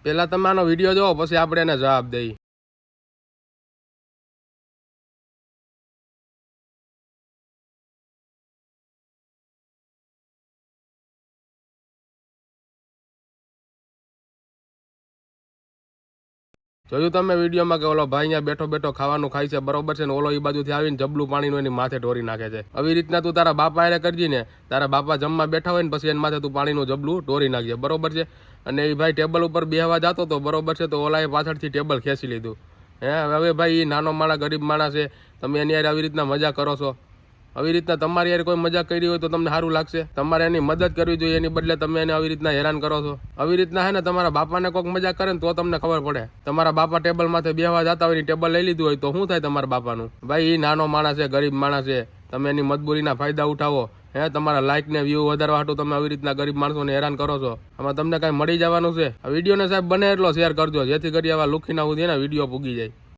પેલા તમે આનો વિડીયો જોવો પછી આપણે એને જવાબ દઈએ. જોયું તમે વિડીયોમાં કે ઓલો ભાઈ અહીંયા બેઠો બેઠો ખાવાનું ખાય છે, બરોબર છે ને? ઓલો એ બાજુથી આવીને જબલું પાણીનું એની માથે ઢોરી નાખે છે. આવી રીતના તું તારા બાપા હારે કરજી ને, તારા બાપા જમવા બેઠા હોય ને પછી એની માથે તું પાણીનું જબલું ઢોરી નાખજે, બરોબર છે? અને એ ભાઈ ટેબલ ઉપર બેહવા જતો હતો, બરોબર છે? તો ઓલાએ પાછળથી ટેબલ ખેંચી લીધું. હવે ભાઈ એ નાનો માણસ, ગરીબ માણસ છે, તમે એની યાર આવી રીતના મજા કરો છો. આવી રીતના તમારી યાર કોઈ મજાક કરી હોય તો તમને સારું લાગશે? તમારે એની મદદ કરવી જોઈએ, એની બદલે તમે એને આવી રીતના હેરાન કરો છો. આવી રીતના હે ને તમારા બાપાને કોઈક મજાક કરે ને તો તમને ખબર પડે. તમારા બાપા ટેબલ માથે બેહવા જતા હોય, ટેબલ લઈ લીધું હોય તો શું થાય તમારા બાપાનું? ભાઈ એ નાનો માણસ છે, ગરીબ માણસ છે, તમે એની મજબૂરીના ફાયદા ઉઠાવો. તમારા લાઇક ને વ્યૂ વધારવા હાટું તમે આવી રીતના ગરીબ માણસોને હેરાન કરો છો. આમાં તમને કાંઈ મળી જવાનું છે? આ વિડીયોને સાહેબ બને એટલો શેર કરજો, જેથી કરી આવા લુખીના સુધી વિડીયો પૂગી જાય.